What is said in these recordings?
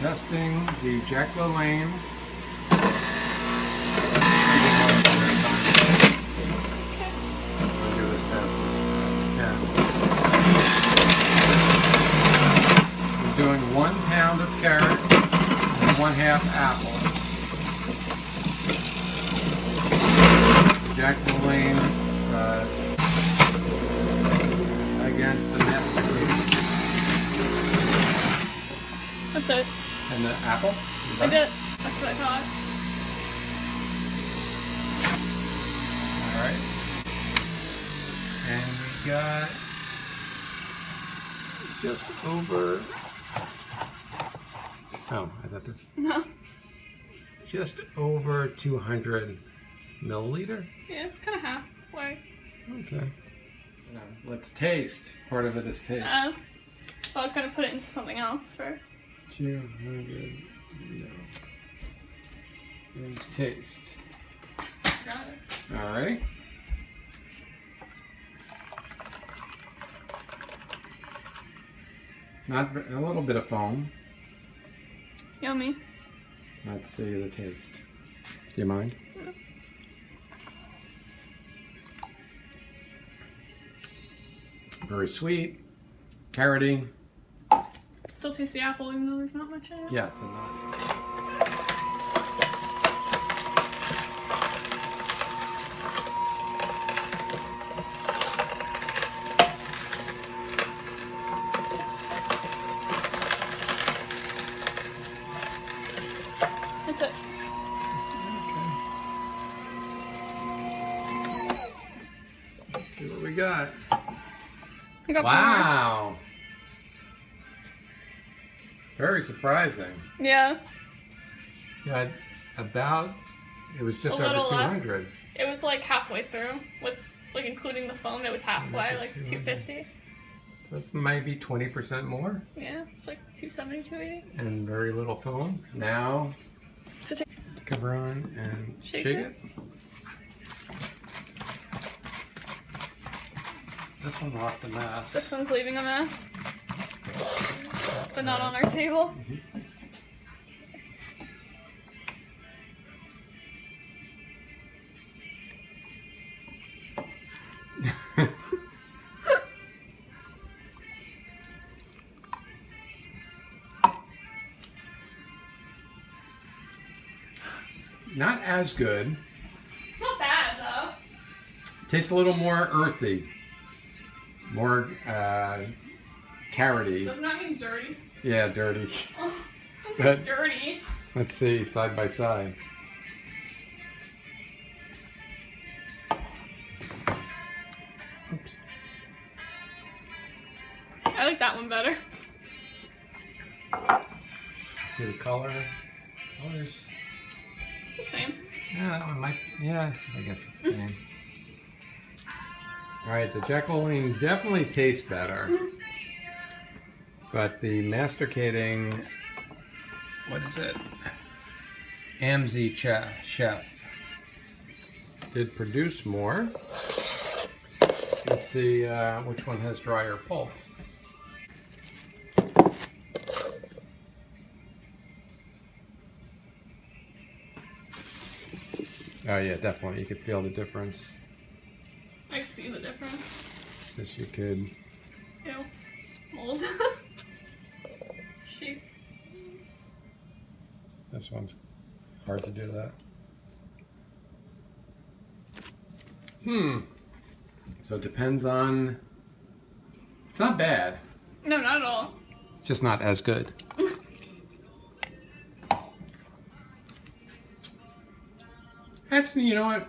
Testing the Jack LaLanne. I'll do this test. We're doing 1 pound of carrot and 1/2 apple. Jack LaLanne against the Nestle. That's it. And the apple? I did. That's what I thought. Alright. And we got just over. Oh, I thought this. No. Just over 200 milliliter. Yeah, it's kind of halfway. Okay. Let's taste. Part of it is taste. I was going to put it into something else first. 200. No. And taste. Got it. Alrighty. Not a little bit of foam. Yummy. Let's see the taste. Do you mind? No. Very sweet, carroty. Still taste the apple even though there's not much in it. Yes, and not. That's it. Okay. Let's see what we got. I got Wow. Very surprising. more. Yeah. Got about, it was just A over little left. 200. It was like halfway through with like including the foam. It was halfway, like 250. That's maybe 20% more. Yeah, it's like 270, 280. And very little foam. Now, So take cover on and Shake shake it. it. This one left a mess. this one's leaving a mess, but not on our table. Not as good. It's not bad though. Tastes a little more earthy. More carroty. Doesn't that mean dirty? Yeah, dirty. Oh, it's But- dirty. Let's see, side by side. Oops. I like that one better. See the color? Colors. It's the same. Yeah, that one might. Yeah, I guess it's the same. All right, the Jack LaLanne definitely tastes better, but the masticating, what is it? AMZCHEF did produce more. Let's see which one has drier pulp. Oh yeah, definitely. You could feel the difference. I see the difference. Yes, you could. Ew. Mold. Shoot. This one's hard to do that. So it depends on. It's not bad. No, not at all. It's just not as good. Actually, you know what?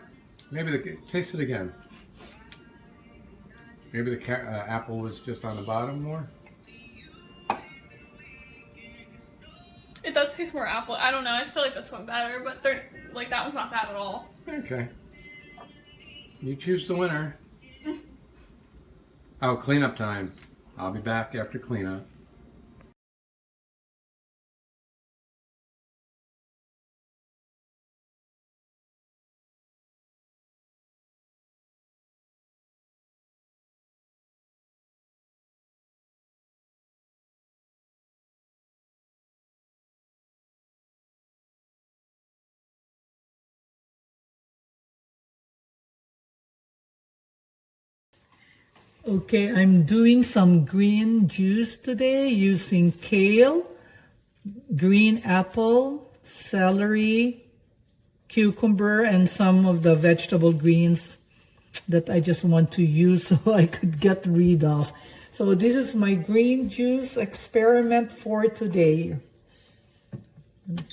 Maybe taste it again. Maybe the apple was just on the bottom more. It does taste more apple. I don't know. I still like this one better, but they're like that one's not bad at all. Okay. You choose the winner. Oh, cleanup time. I'll be back after cleanup. Okay, I'm doing some green juice today using kale, green apple, celery, cucumber, and some of the vegetable greens that I just want to use so I could get rid of. So this is my green juice experiment for today. I'm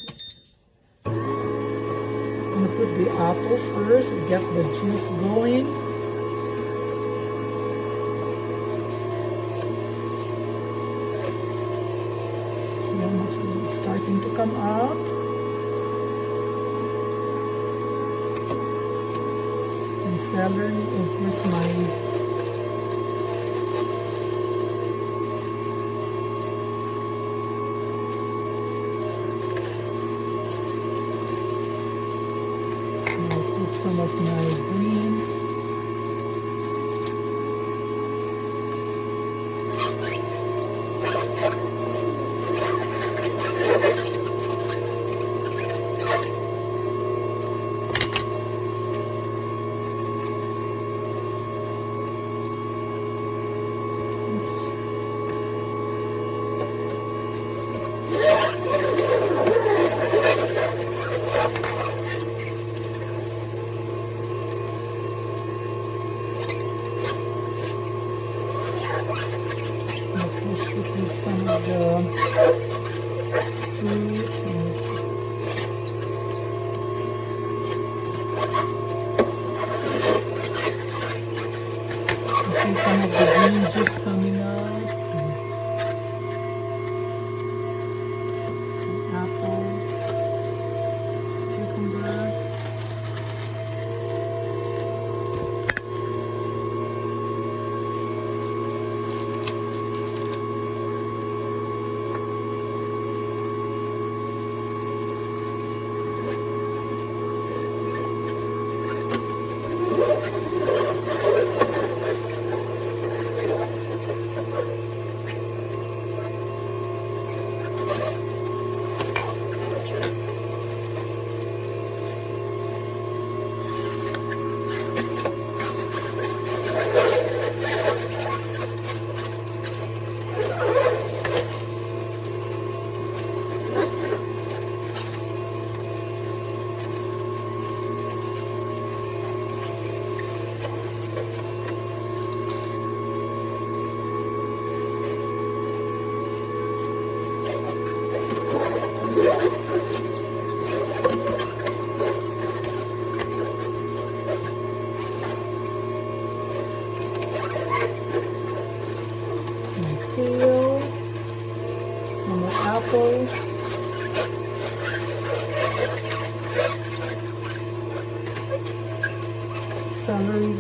gonna put the apple first, get the juice going. See how much is starting to come out. And celery, of course, my some of my greens. Some of the fruits and see some of the green juice coming out. Some apples, cucumber. Kale, some apple, celery,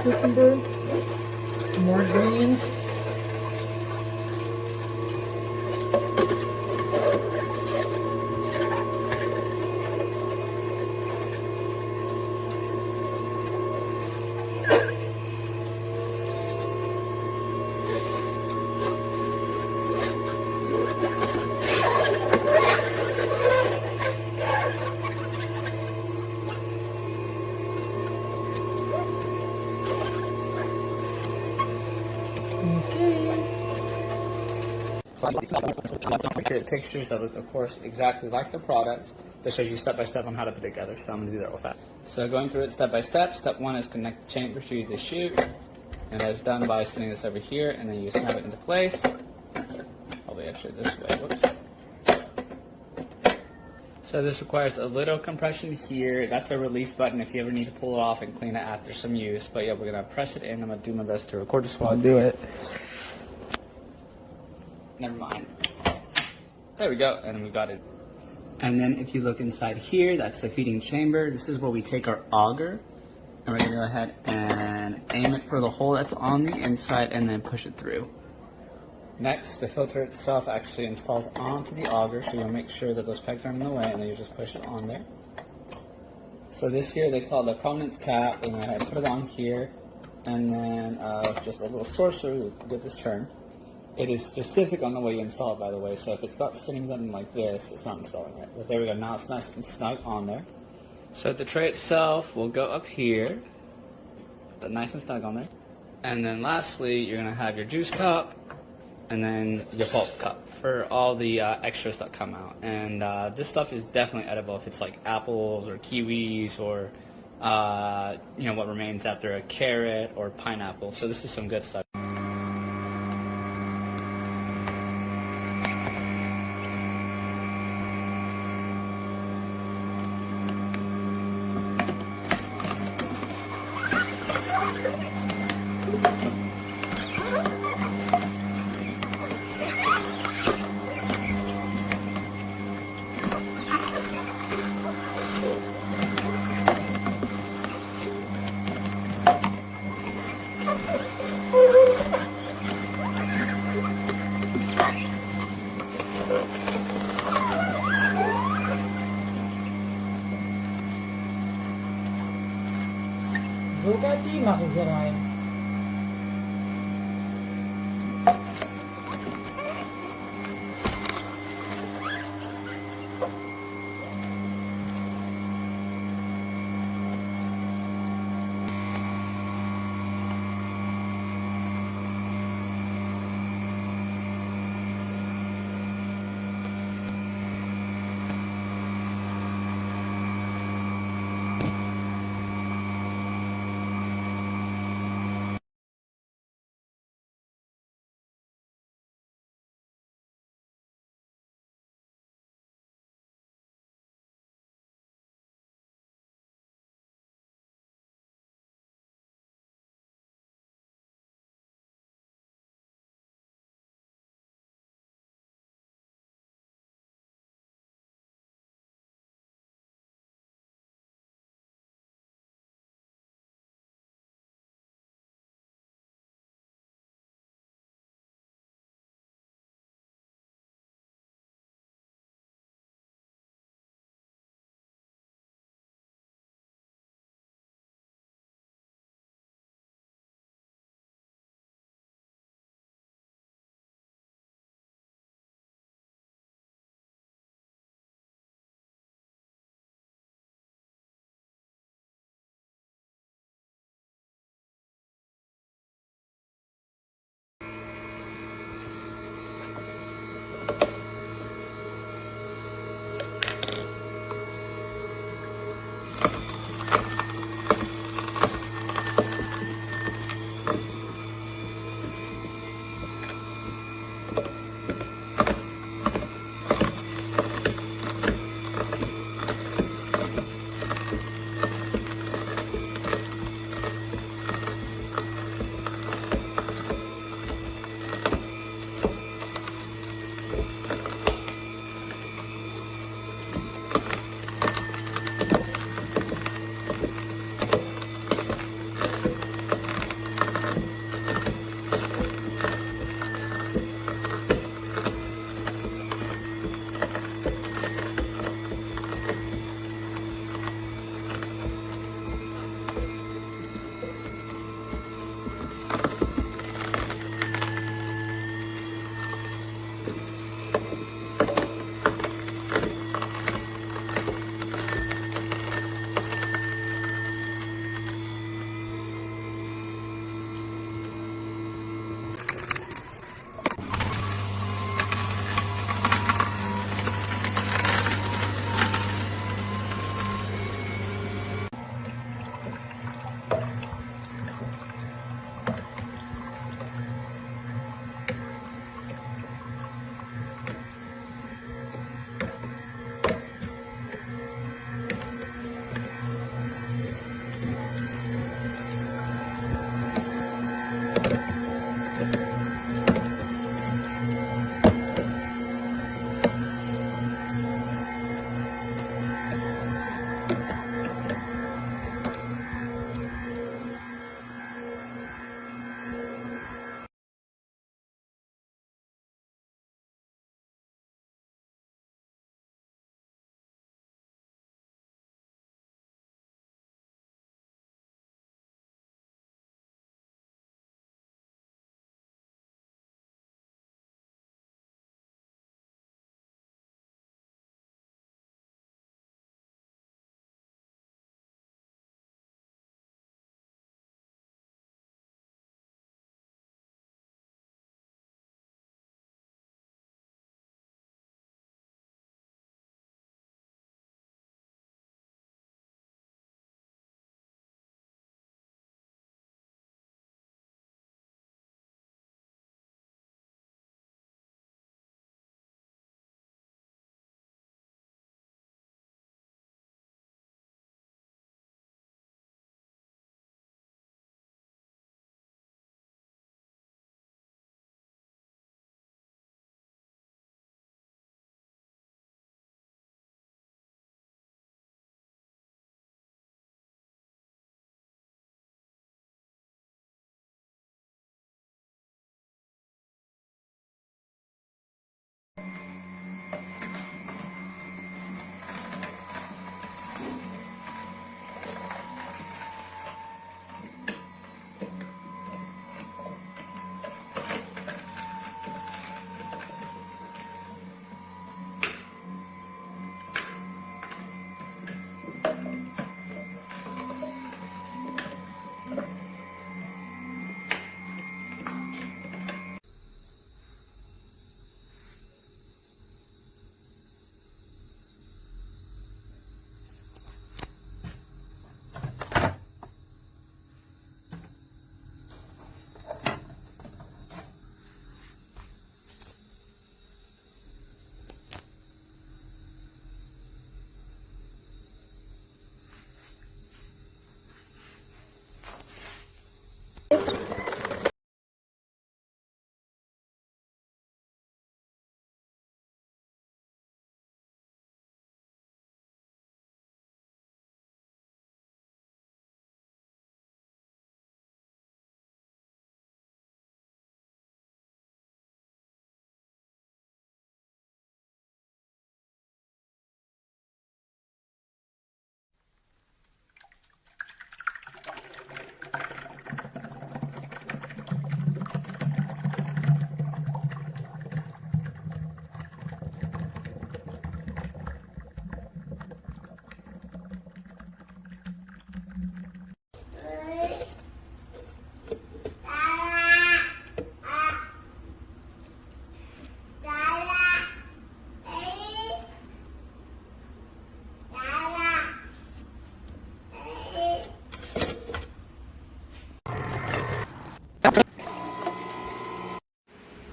cucumber, more greens. Create pictures that look, of course, exactly like the product that shows you step by step on how to put it together. So I'm going to do that real fast. So going through it step by step. Step one is connect the chambers for you to shoot. And that's done by sitting this over here, and then you snap it into place. Probably actually this way. Whoops. So this requires a little compression here. That's a release button if you ever need to pull it off and clean it after some use. But yeah, we're going to press it in. I'm going to do my best to record this while I do it. Never mind. There we go, and we got it. And then if you look inside here, that's the feeding chamber. This is where we take our auger, and we're gonna go ahead and aim it for the hole that's on the inside and then push it through. Next, the filter itself actually installs onto the auger, so you'll make sure that those pegs aren't in the way, and then you just push it on there. So this here, they call it the prominence cap, and I put it on here, and then just a little sorcerer will get this turned. It is specific on the way you install it, by the way, so if it's not sitting something like this, it's not installing it. But there we go, now it's nice and snug on there. So the tray itself will go up here, put that nice and snug on there. And then lastly, you're gonna have your juice cup, and then your pulp cup for all the extras that come out. And this stuff is definitely edible if it's like apples or kiwis or what remains after a carrot or pineapple. So this is some good stuff. So ka di makikirain.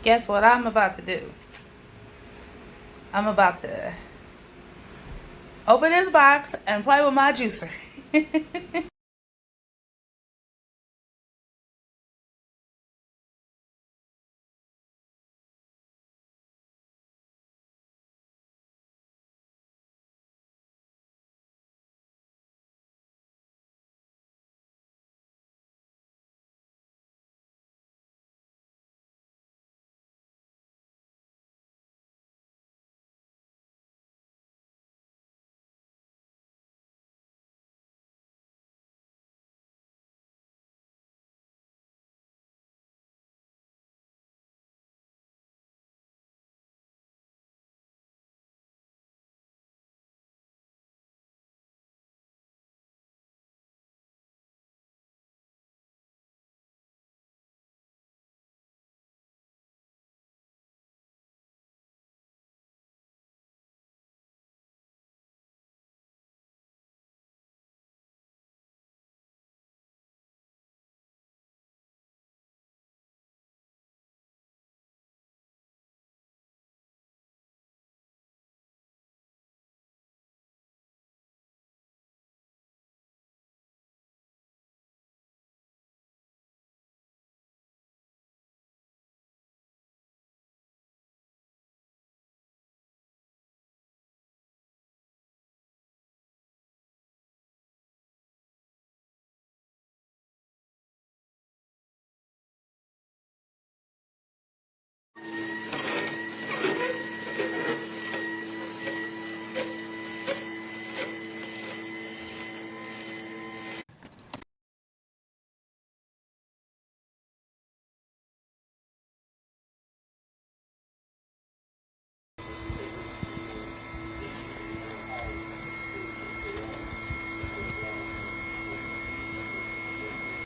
guess what I'm about to do? I'm about to open this box and play with my juicer.